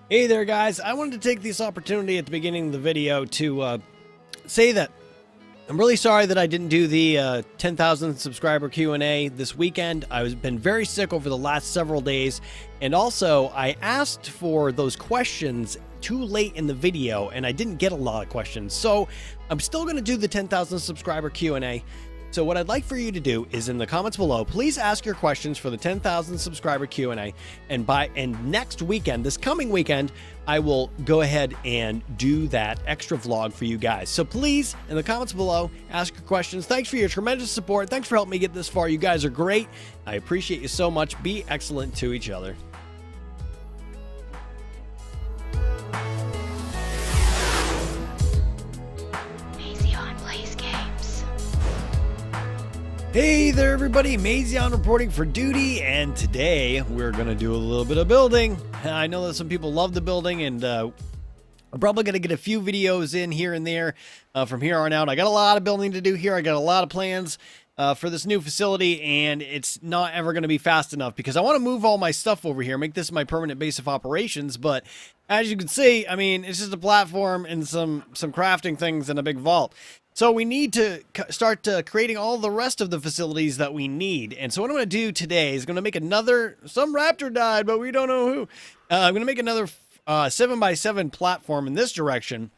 Hey there guys, I wanted to take this opportunity at the beginning of the video to say that I'm really sorry that I didn't do the 10,000 subscriber Q&A this weekend. I've been very sick over the last several days, and also I asked for those questions too late in the video and I didn't get a lot of questions. So I'm still going to do the 10,000 subscriber Q&A. So what I'd like for you to do is in the comments below, please ask your questions for the 10,000 subscriber Q&A, and next weekend, this coming weekend, I will go ahead and do that extra vlog for you guys. So please, in the comments below, ask your questions. Thanks for your tremendous support. Thanks for helping me get this far. You guys are great. I appreciate you so much. Be excellent to each other. Hey there everybody, Mazion reporting for duty, and today we're going to do a little bit of building. I know that some people love the building, and I'm probably going to get a few videos in here and there from here on out. I got a lot of building to do here. I got a lot of plans for this new facility, and it's not ever going to be fast enough because I want to move all my stuff over here, make this my permanent base of operations. But as you can see, I mean, it's just a platform and some crafting things and a big vault. So we need to start creating all the rest of the facilities that we need. And so what I'm going to do today is going to make another, some raptor died, but we don't know who. I'm going to make another 7x7 platform in this direction.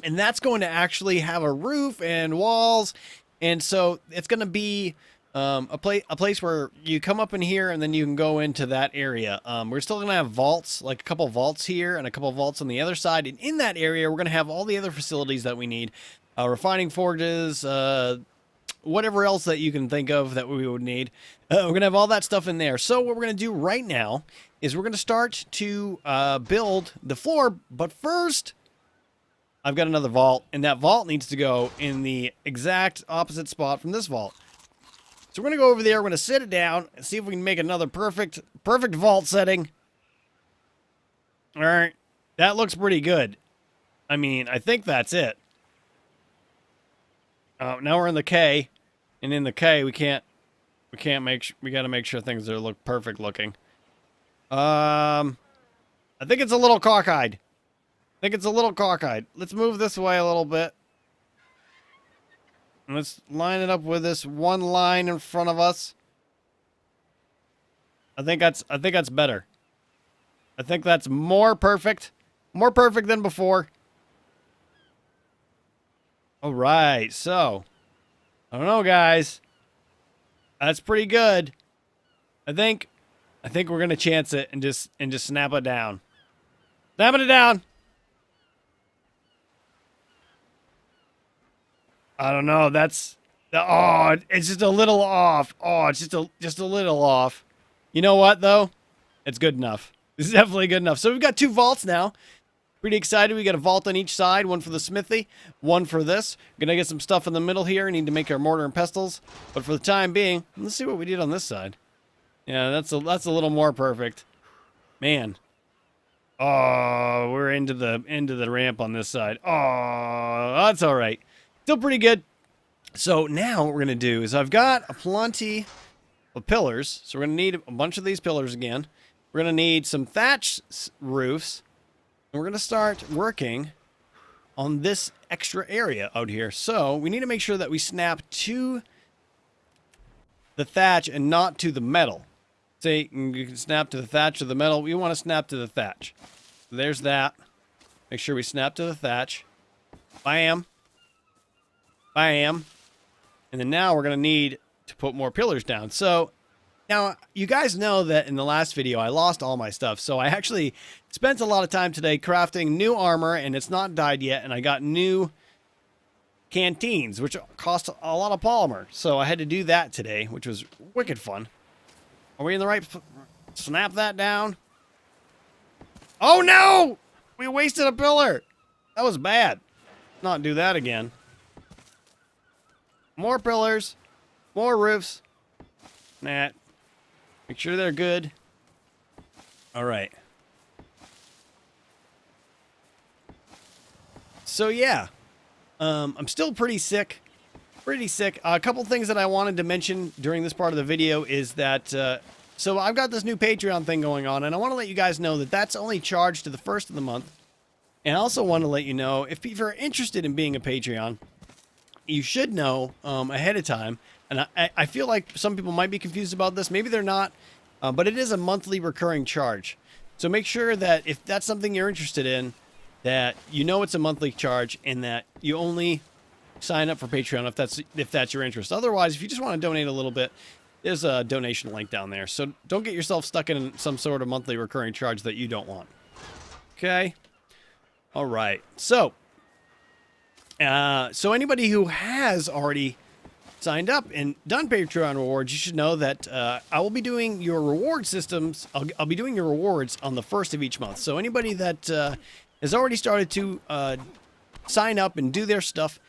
And that's going to actually have a roof and walls. And so it's going to be a place where you come up in here and then you can go into that area. We're still going to have vaults, like a couple vaults here and a couple vaults on the other side. And in that area, we're going to have all the other facilities that we need. Refining forges, whatever else that you can think of that we would need. We're going to have all that stuff in there. So what we're going to do right now is we're going to start to build the floor. But first, I've got another vault, and that vault needs to go in the exact opposite spot from this vault. So we're going to go over there. We're going to sit it down and see if we can make another perfect vault setting. All right. That looks pretty good. I mean, I think that's it. Now we're in the K, and in the K we got to make sure things are look perfect looking. I think it's a little cockeyed. Let's move this way a little bit. And let's line it up with this one line in front of us. I think that's better. I think that's more perfect than before. All right, so I don't know, guys. That's pretty good. I think we're gonna chance it and just snap it down. Snapping it down. I don't know. It's just a little off. Oh, it's just a little off. You know what though? It's good enough. This is definitely good enough. So we've got two vaults now. Pretty excited. We got a vault on each side, one for the smithy, one for this. Gonna get some stuff in the middle here. Need to make our mortar and pestles. But for the time being, let's see what we did on this side. Yeah, that's a little more perfect. Man. Oh, we're into the ramp on this side. Oh, that's all right. Still pretty good. So now what we're gonna do is I've got a plenty of pillars. So we're gonna need a bunch of these pillars again. We're gonna need some thatch roofs. And we're going to start working on this extra area out here. So we need to make sure that we snap to the thatch and not to the metal. Say you can snap to the thatch or the metal. We want to snap to the thatch. So there's that. Make sure we snap to the thatch. Bam. Bam. And then now we're going to need to put more pillars down. So now, you guys know that in the last video, I lost all my stuff. So I actually spent a lot of time today crafting new armor, and it's not dyed yet. And I got new canteens, which cost a lot of polymer. So I had to do that today, which was wicked fun. Are we in the right... Snap that down. Oh, no! We wasted a pillar. That was bad. Not do that again. More pillars. More roofs. Nah. Make sure they're good. All right. So yeah, I'm still pretty sick. A couple things that I wanted to mention during this part of the video is that So I've got this new Patreon thing going on, and I want to let you guys know that that's only charged to the first of the month. And I also want to let you know, if you're interested in being a Patreon, you should know ahead of time. And I feel like some people might be confused about this. Maybe they're not, but it is a monthly recurring charge. So make sure that if that's something you're interested in, that you know it's a monthly charge and that you only sign up for Patreon if that's your interest. Otherwise, if you just want to donate a little bit, there's a donation link down there. So don't get yourself stuck in some sort of monthly recurring charge that you don't want. Okay? All right. So anybody who has already signed up and done Patreon rewards, you should know that I will be doing your reward systems. I'll be doing your rewards on the first of each month. So anybody that has already started to sign up and do their stuff,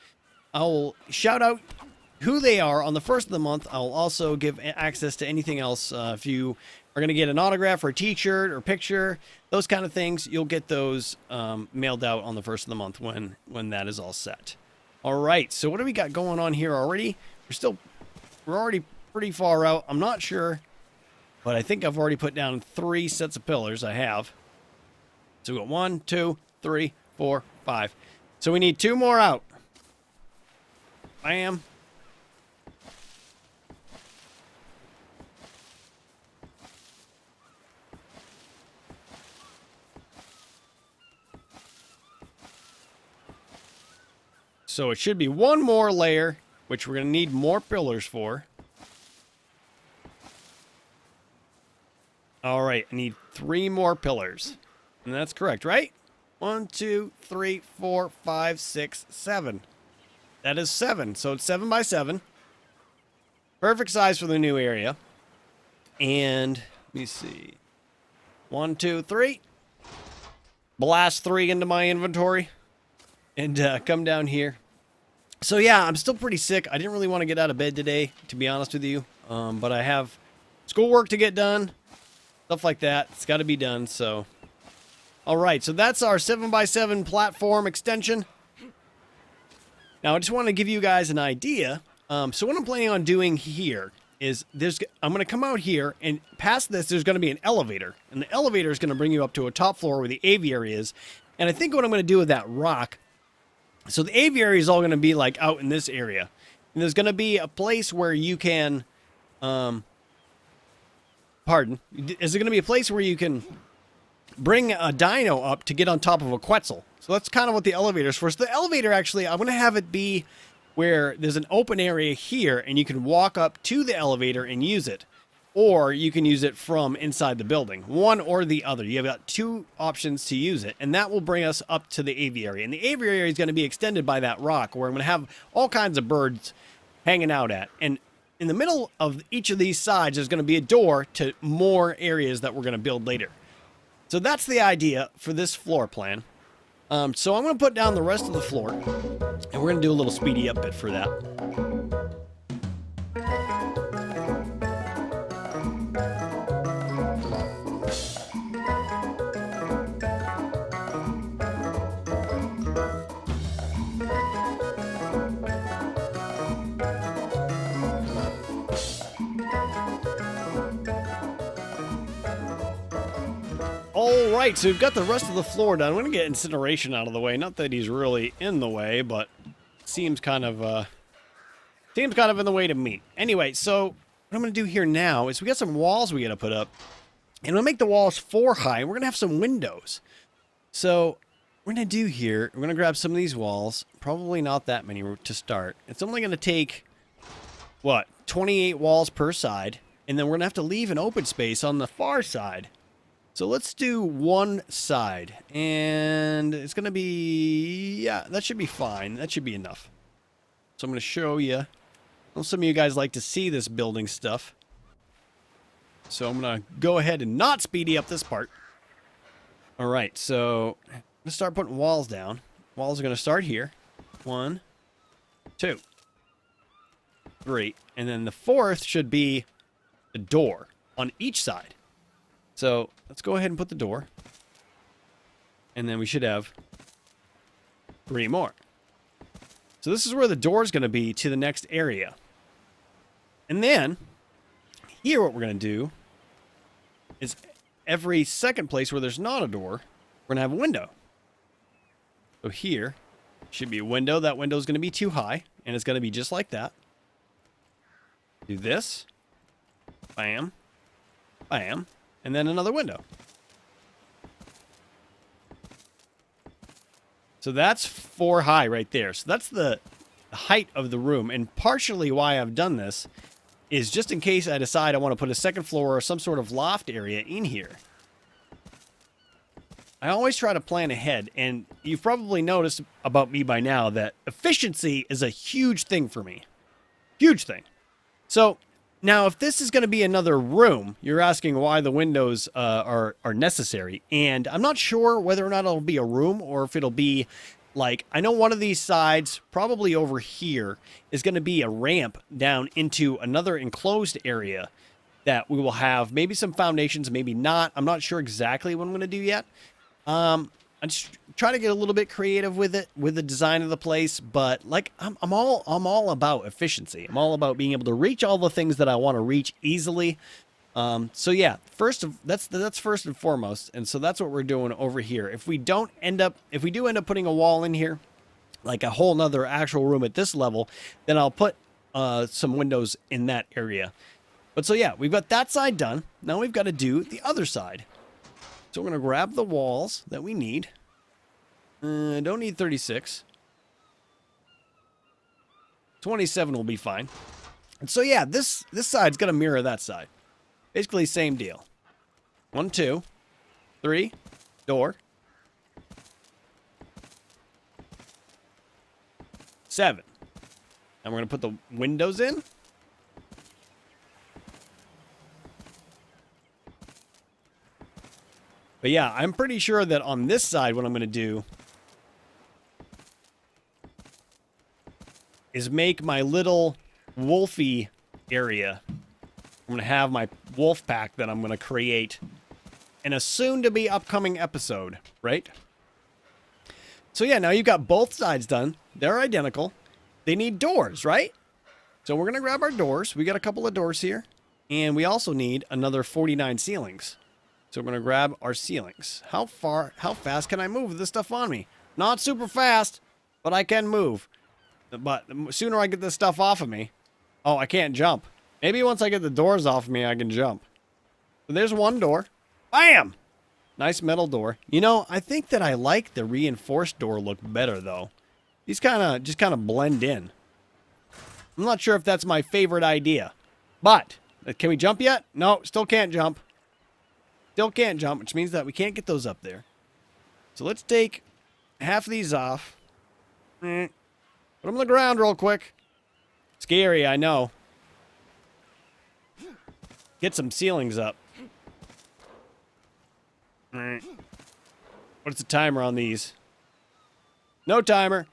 I will shout out who they are on the first of the month. I'll also give access to anything else. If you are going to get an autograph or a t-shirt or picture, those kind of things, you'll get those mailed out on the first of the month when that is all set. All right, so what do we got going on here already? We're already pretty far out. I'm not sure, but I think I've already put down 3 sets of pillars. I have. So we got 1, 2, 3, 4, 5. So we need 2 more out. Bam. So it should be 1 more layer, which we're going to need more pillars for. All right, I need 3 more pillars. And that's correct, right? 1, 2, 3, 4, 5, 6, 7. That is 7. So it's 7 by 7. Perfect size for the new area. And let me see. 1, 2, 3. Blast 3 into my inventory. And come down here. So yeah, I'm still pretty sick. I didn't really want to get out of bed today, to be honest with you. But I have schoolwork to get done. Stuff like that. It's got to be done, so. All right, so that's our 7x7 platform extension. Now, I just want to give you guys an idea. So what I'm planning on doing here is I'm going to come out here, and past this, there's going to be an elevator. And the elevator is going to bring you up to a top floor where the aviary is. And I think what I'm going to do with that rock, so the aviary is all going to be like out in this area. And there's going to be a place where you can, is there going to be a place where you can bring a dino up to get on top of a Quetzal? So that's kind of what the elevator is for. So the elevator, actually, I'm going to have it be where there's an open area here, and you can walk up to the elevator and use it. Or you can use it from inside the building. One or the other. You've got 2 options to use it, and that will bring us up to the aviary. And the aviary is going to be extended by that rock, where I'm going to have all kinds of birds hanging out at. And in the middle of each of these sides, there's going to be a door to more areas that we're going to build later. So that's the idea for this floor plan. So I'm going to put down the rest of the floor, and we're going to do a little speedy up bit for that. All right, so we've got the rest of the floor done. I'm going to get incineration out of the way. Not that he's really in the way, but seems kind of in the way to me. Anyway, so what I'm going to do here now is we got some walls we got to put up. And I'm going to make the walls 4 high. And we're going to have some windows. So what we're going to do here, we're going to grab some of these walls. Probably not that many to start. It's only going to take, 28 walls per side. And then we're going to have to leave an open space on the far side. So let's do 1 side, and it's going to be, yeah, that should be fine. That should be enough. So I'm going to show you. I know some of you guys like to see this building stuff. So I'm going to go ahead and not speedy up this part. All right, so I'm going to start putting walls down. Walls are going to start here. 1, 2, 3, and then the 4th should be the door on each side. So let's go ahead and put the door. And then we should have 3 more. So this is where the door is going to be to the next area. And then here what we're going to do is every second place where there's not a door, we're going to have a window. So here should be a window. That window is going to be too high, and it's going to be just like that. Do this. Bam. Bam. And then another window. So that's 4 high right there. So that's the height of the room. And partially why I've done this is just in case I decide I want to put a second floor or some sort of loft area in here. I always try to plan ahead, and you've probably noticed about me by now that efficiency is a huge thing for me. Huge thing. So, now if this is going to be another room, you're asking why the windows are necessary, and I'm not sure whether or not it'll be a room or if it'll be, like, I know one of these sides, probably over here, is going to be a ramp down into another enclosed area that we will have maybe some foundations, maybe not. I'm not sure exactly what I'm going to do yet. I just try to get a little bit creative with it, with the design of the place, but like I'm all about efficiency. I'm all about being able to reach all the things that I want to reach easily. So yeah, that's first and foremost, and so that's what we're doing over here. If we do end up putting a wall in here, like a whole nother actual room at this level, then I'll put some windows in that area. But so yeah, we've got that side done. Now we've got to do the other side. So we're going to grab the walls that we need. Don't need 36. 27 will be fine. And so yeah, this side's going to mirror that side. Basically same deal. 1, 2, 3, door. 7. And we're going to put the windows in. But yeah, I'm pretty sure that on this side, what I'm going to do is make my little wolfy area. I'm going to have my wolf pack that I'm going to create in a soon-to-be upcoming episode, right? So yeah, now you've got both sides done. They're identical. They need doors, right? So we're going to grab our doors. We got a couple of doors here. And we also need another 49 ceilings. So we're going to grab our ceilings. How fast can I move this stuff on me? Not super fast, but I can move. But the sooner I get this stuff off of me... Oh, I can't jump. Maybe once I get the doors off of me, I can jump. So there's one door. Bam! Nice metal door. You know, I think that I like the reinforced door look better, though. These just kind of blend in. I'm not sure if that's my favorite idea. But, can we jump yet? No, still can't jump. Still can't jump, which means that we can't get those up there. So let's take half of these off. Put them on the ground real quick. Scary, I know. Get some ceilings up. What's the timer on these? No timer.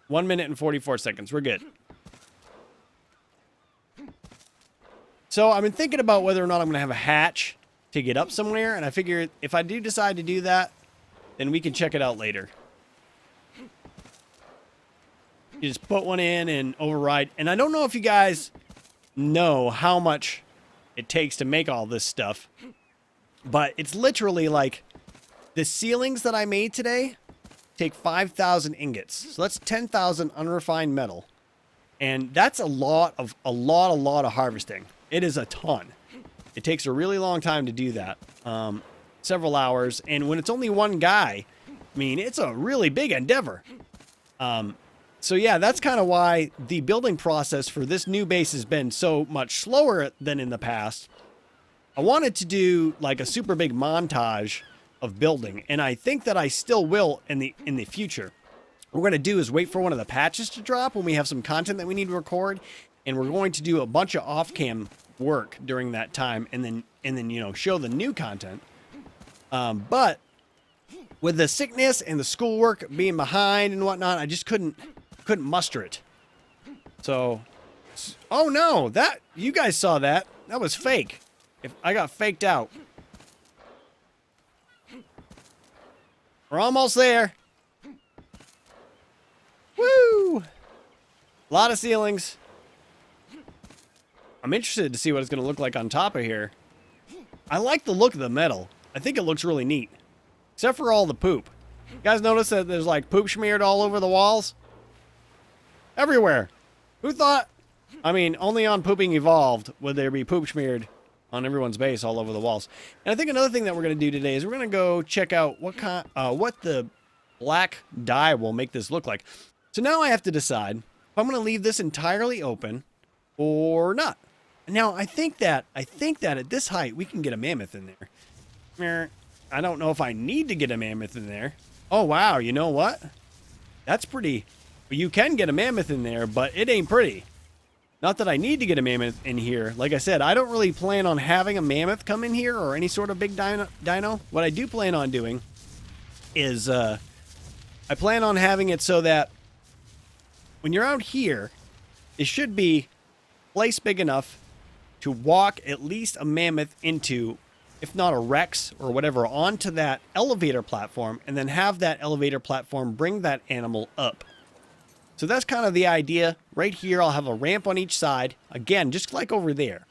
1 minute and 44 seconds. We're good. So I've been thinking about whether or not I'm going to have a hatch to get up somewhere, and I figure if I do decide to do that, then we can check it out later. You just put one in and override. And I don't know if you guys know how much it takes to make all this stuff, but it's literally like the ceilings that I made today take 5,000 ingots. So that's 10,000 unrefined metal. And that's a lot of harvesting. It is a ton. It takes a really long time to do that. Several hours. And when it's only one guy, I mean, it's a really big endeavor. So yeah, that's kind of why the building process for this new base has been so much slower than in the past. I wanted to do like a super big montage of building, and I think that I still will in the future. What we're going to do is wait for one of the patches to drop when we have some content that we need to record, and we're going to do a bunch of off-cam work during that time, and then you know, show the new content. But with the sickness and the schoolwork being behind and whatnot, I just couldn't muster it. So, oh no, that you guys saw that. That was fake. If I got faked out. We're almost there. Woo! A lot of ceilings. I'm interested to see what it's going to look like on top of here. I like the look of the metal. I think it looks really neat. Except for all the poop. You guys notice that there's like poop smeared all over the walls? Everywhere. Who thought? I mean, only on Pooping Evolved would there be poop smeared on everyone's base all over the walls. And I think another thing that we're going to do today is we're going to go check out what the black dye will make this look like. So now I have to decide if I'm going to leave this entirely open or not. Now I think that at this height we can get a mammoth in there. I don't know if I need to get a mammoth in there. Oh wow, you know what? That's pretty. You can get a mammoth in there, but it ain't pretty. Not that I need to get a mammoth in here. Like I said, I don't really plan on having a mammoth come in here or any sort of big dino. What I do plan on doing is I plan on having it so that when you're out here, it should be place big enough to walk at least a mammoth into, if not a Rex or whatever, onto that elevator platform, and then have that elevator platform bring that animal up. So that's kind of the idea. Right here, I'll have a ramp on each side. Again, just like over there.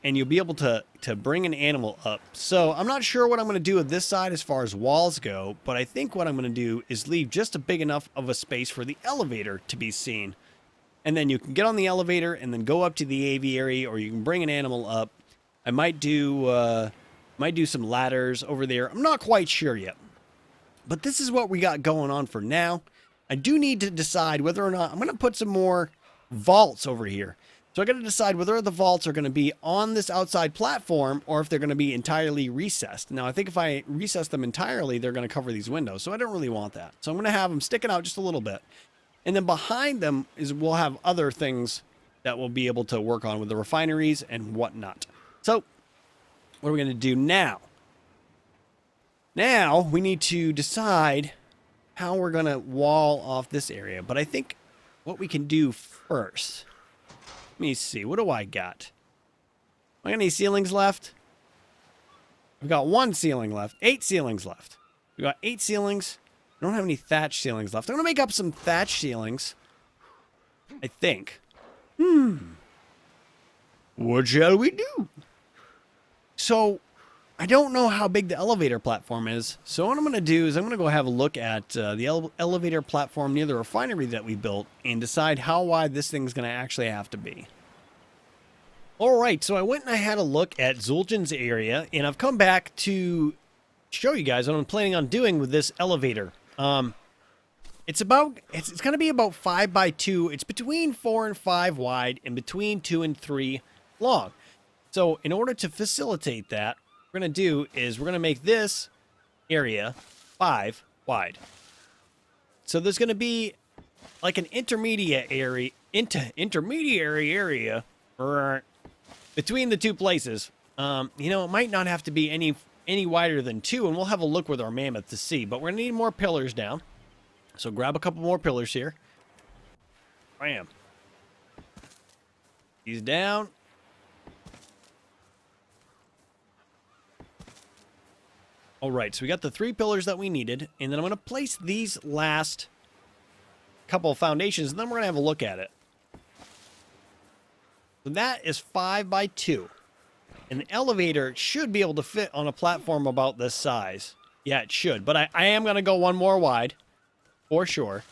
And you'll be able to bring an animal up. So I'm not sure what I'm going to do with this side as far as walls go, but I think what I'm going to do is leave just a big enough of a space for the elevator to be seen. And then you can get on the elevator and then go up to the aviary, or you can bring an animal up. I might do some ladders over there. I'm not quite sure yet. But this is what we got going on for now. I do need to decide whether or not I'm going to put some more vaults over here. So I got to decide whether the vaults are going to be on this outside platform or if they're going to be entirely recessed. Now, I think if I recess them entirely, they're going to cover these windows. So I don't really want that. So I'm going to have them sticking out just a little bit. And then behind them we'll have other things that we'll be able to work on with the refineries and whatnot. So what are we going to do now? Now we need to decide how we're going to wall off this area. But I think what we can do first, let me see, what do I got? I got any ceilings left? We've got one ceiling left, 8 ceilings left. We got 8 ceilings. I don't have any thatch ceilings left. I'm going to make up some thatch ceilings, I think. What shall we do? So I don't know how big the elevator platform is, so what I'm going to do is I'm going to go have a look at the elevator platform near the refinery that we built and decide how wide this thing's going to actually have to be. Alright, so I went and I had a look at Zul'jin's area, and I've come back to show you guys what I'm planning on doing with this elevator. It's going to be about 5 by 2. It's between 4 and 5 wide and between 2 and 3 long. So in order to facilitate that, what we're going to do is we're going to make this area 5 wide. So there's going to be like an intermediate area between the two places. You know, it might not have to be any wider than 2, and we'll have a look with our mammoth to see. But we're going to need more pillars down. So grab a couple more pillars here. Bam. These down. All right, so we got the 3 pillars that we needed, and then I'm going to place these last couple of foundations, and then we're going to have a look at it. So that is 5 by 2. And the elevator should be able to fit on a platform about this size. Yeah, it should, but I am going to go one more wide, for sure.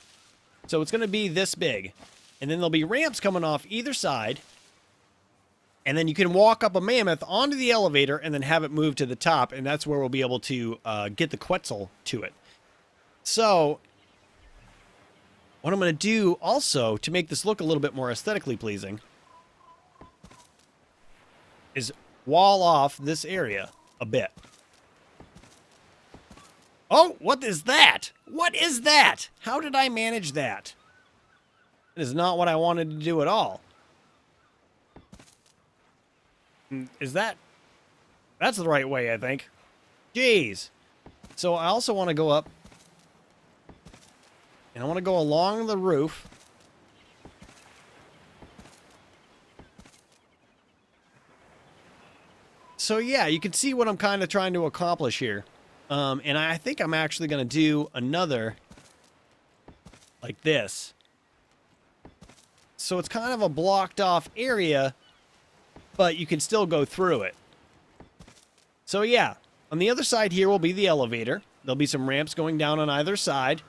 So it's going to be this big. And then there'll be ramps coming off either side. And then you can walk up a mammoth onto the elevator and then have it move to the top. And that's where we'll be able to get the Quetzal to it. So what I'm going to do also to make this look a little bit more aesthetically pleasing is wall off this area a bit. Oh, what is that? What is that? How did I manage that? It is not what I wanted to do at all. Is that... That's the right way, I think. Jeez. So I also want to go up. And I want to go along the roof. So yeah, you can see what I'm kind of trying to accomplish here. And I think I'm actually going to do another like this. So it's kind of a blocked off area but you can still go through it. So yeah, on the other side here will be the elevator. There'll be some ramps going down on either side,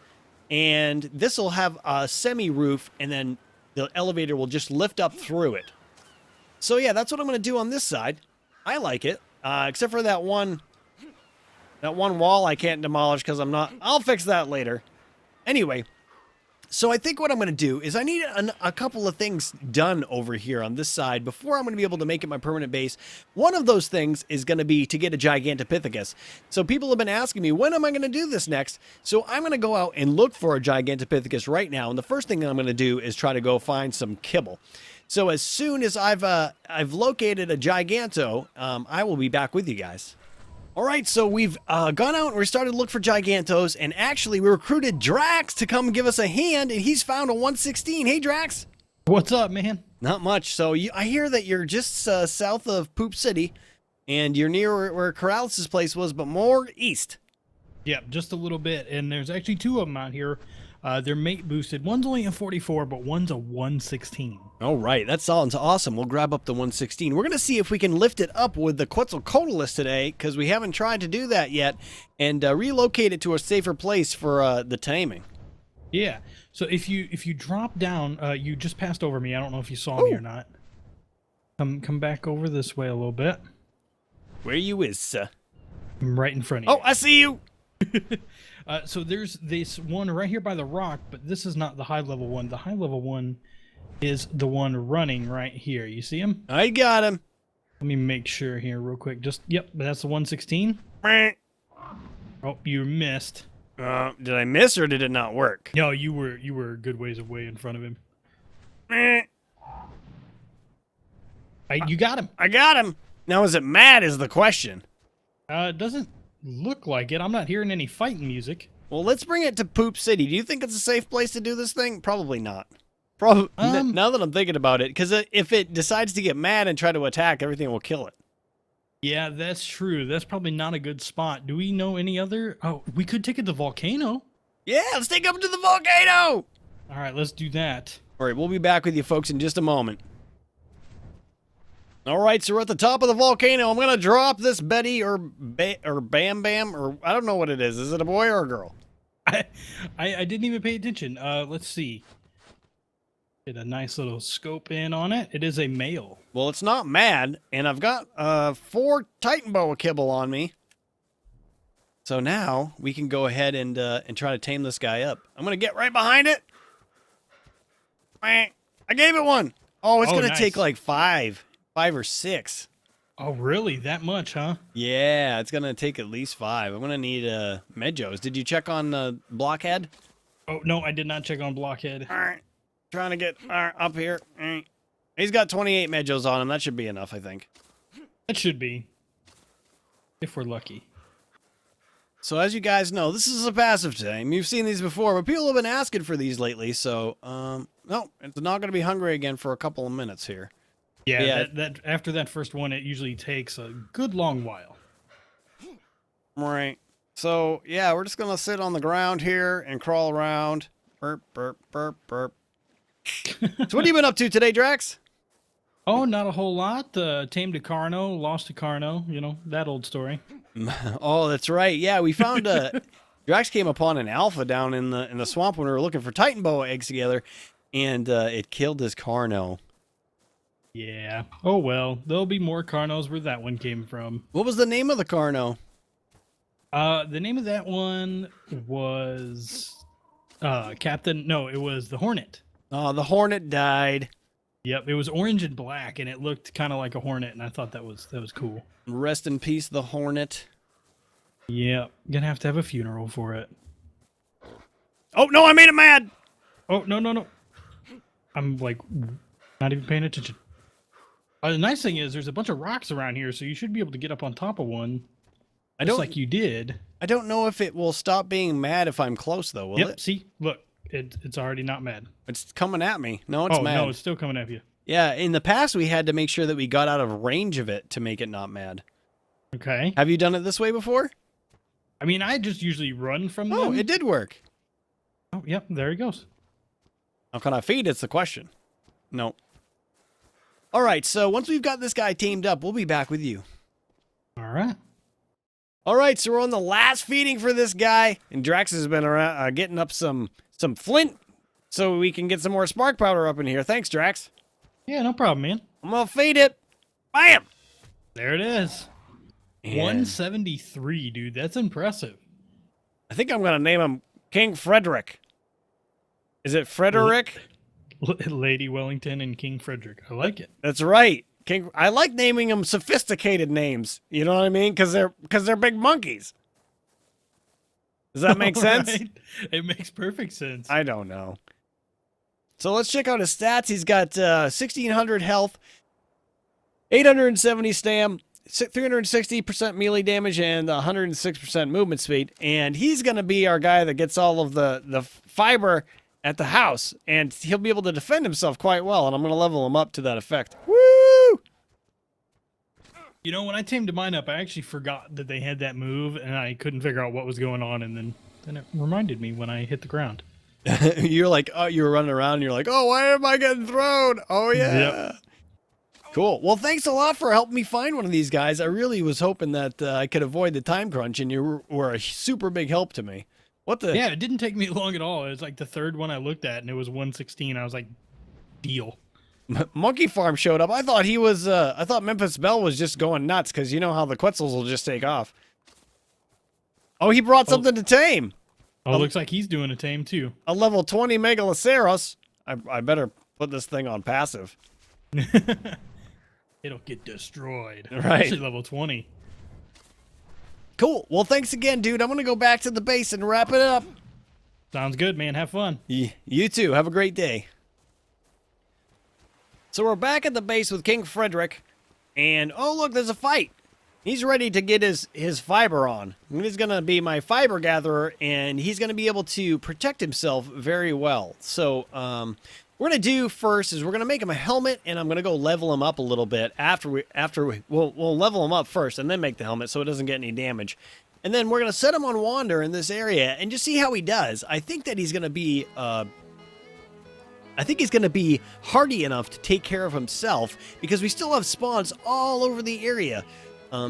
and this will have a semi-roof, and then the elevator will just lift up through it. So yeah, that's what I'm going to do on this side. I like it, except for that one wall I can't demolish because I'm not. I'll fix that later. Anyway, so I think what I'm going to do is I need a couple of things done over here on this side before I'm going to be able to make it my permanent base. One of those things is going to be to get a Gigantopithecus. So people have been asking me, when am I going to do this next? So I'm going to go out and look for a Gigantopithecus right now. And the first thing that I'm going to do is try to go find some kibble. So as soon as I've located a Giganto, I will be back with you guys. All right, so we've gone out and we started to look for Gigantos, and actually we recruited Draax to come give us a hand, and he's found a 116. Hey, Draax. What's up, man? Not much. So I hear that you're just south of Poop City, and you're near where Corrales' place was, but more east. Yep, just a little bit, and there's actually two of them out here. They're mate boosted. One's only a 44, but one's a 116. All right, that sounds awesome. We'll grab up the 116. We're going to see if we can lift it up with the Quetzalcoatlus today, because we haven't tried to do that yet, and relocate it to a safer place for the taming. Yeah, so if you drop down, you just passed over me. I don't know if you saw me or not. Come back over this way a little bit. Where you is, sir? I'm right in front of you. Oh, I see you! So there's this one right here by the rock, but this is not the high-level one. The high-level one is the one running right here. You see him? I got him. Let me make sure here real quick. Yep, that's the 116. Oh, you missed. Did I miss or did it not work? No, you were a good ways away in front of him. You got him. I got him. Now, is it mad is the question. It doesn't look like it. I'm not hearing any fighting music. Well, let's bring it to Poop City. Do you think it's a safe place to do this thing? Probably not. Probably. Now that I'm thinking about it, because if it decides to get mad and try to attack, everything will kill it. Yeah, that's true. That's probably not a good spot. Do we know any other? Oh, we could take it to the volcano. Yeah, let's take it to the volcano. All right, let's do that. All right, we'll be back with you folks in just a moment. All right, so we're at the top of the volcano. I'm going to drop this Betty or Bam Bam, or I don't know what it is. Is it a boy or a girl? I didn't even pay attention. Let's see. Get a nice little scope in on it. It is a male. Well, it's not mad, and I've got 4 Titan Boa kibble on me. So now we can go ahead and try to tame this guy up. I'm going to get right behind it. I gave it one. Oh, it's going to take like 5 or 6. Oh, really? That much, huh? Yeah, it's going to take at least 5. I'm going to need Medjos. Did you check on Blockhead? Oh, no, I did not check on Blockhead. All right. Trying to get up here. He's got 28 Medjos on him. That should be enough, I think. That should be. If we're lucky. So as you guys know, this is a passive tame. You've seen these before, but people have been asking for these lately. So, no, it's not going to be hungry again for a couple of minutes here. Yeah, that after that first one, it usually takes a good long while. Right. So, yeah, we're just going to sit on the ground here and crawl around. Burp, burp, burp, burp. So what have you been up to today, Draax? Oh, not a whole lot. Tamed a Carno, lost a Carno, you know, that old story. Oh, that's right. Yeah, we found Draax came upon an alpha down in the swamp when we were looking for Titan Boa eggs together, and it killed his Carno. Yeah. Oh, well, there'll be more Carnos where that one came from. What was the name of the Carno? The name of that one was Captain. No, it was the Hornet. Oh, the Hornet died. Yep, it was orange and black, and it looked kind of like a hornet, and I thought that was cool. Rest in peace, the Hornet. Yep, gonna have to have a funeral for it. Oh no, I made it mad. Oh no! I'm like not even paying attention. The nice thing is there's a bunch of rocks around here, so you should be able to get up on top of one. Just like you did. I don't know if it will stop being mad if I'm close, though, will it? See? Look. It's already not mad. It's coming at me. No, it's mad. No, it's still coming at you. Yeah, in the past, we had to make sure that we got out of range of it to make it not mad. Okay. Have you done it this way before? I mean, I just usually run from them. Oh, it did work. Oh, yep, there he goes. How can I feed? It's the question. No. All right, so once we've got this guy tamed up, we'll be back with you. All right. All right, so we're on the last feeding for this guy, and Draax has been around getting up some flint so we can get some more spark powder up in here. Thanks, Draax. Yeah, no problem, man. I'm gonna feed it. Bam! There it is. And 173, dude. That's impressive. I think I'm gonna name him King Frederick. Is it Frederick? Lady Wellington and King Frederick. I like it. That's right. King. I like naming them sophisticated names. You know what I mean? Because they're big monkeys. Does that make sense? Right. It makes perfect sense. I don't know. So let's check out his stats. He's got 1,600 health, 870 stam, 360% melee damage, and 106% movement speed. And he's going to be our guy that gets all of the fiber at the house. And he'll be able to defend himself quite well. And I'm going to level him up to that effect. Woo! You know, when I tamed mine up, I actually forgot that they had that move, and I couldn't figure out what was going on. And then it reminded me when I hit the ground. You're like, oh, you were running around and you're like, oh, why am I getting thrown? Oh, yeah. Yep. Cool. Well, thanks a lot for helping me find one of these guys. I really was hoping that I could avoid the time crunch, and you were a super big help to me. What the? Yeah, it didn't take me long at all. It was like the third one I looked at, and it was 116. I was like, deal. Monkey Farm showed up. I thought he was, I thought Memphis Belle was just going nuts, because you know how the Quetzals will just take off. Oh, he brought something to tame. Oh, looks like he's doing a tame too. A level 20 Megaloceros. I better put this thing on passive. It'll get destroyed. Right. Actually, level 20. Cool. Well, thanks again, dude. I'm going to go back to the base and wrap it up. Sounds good, man. Have fun. You too. Have a great day. So we're back at the base with King Frederick. And, oh, look, there's a fight. He's ready to get his fiber on. He's going to be my fiber gatherer, and he's going to be able to protect himself very well. So, what we're going to do first is we're going to make him a helmet, and I'm going to go level him up a little bit we'll level him up first and then make the helmet so it doesn't get any damage. And then we're going to set him on Wander in this area and just see how he does. I think that he's going to be hardy enough to take care of himself because we still have spawns all over the area.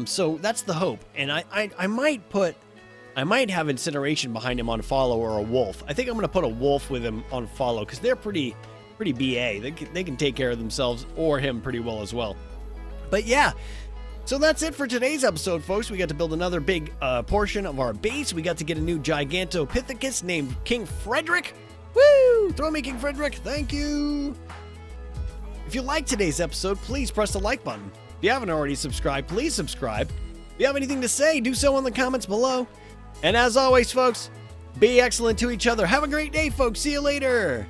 So that's the hope. And I might have incineration behind him on follow or a wolf. I think I'm going to put a wolf with him on follow because they're pretty BA. They can take care of themselves or him pretty well as well. But yeah, so that's it for today's episode, folks. We got to build another big portion of our base. We got to get a new Gigantopithecus named King Frederick. Woo! Throw me, King Frederick. Thank you. If you liked today's episode, please press the like button. If you haven't already subscribed, please subscribe. If you have anything to say, do so in the comments below. And as always, folks, be excellent to each other. Have a great day, folks. See you later.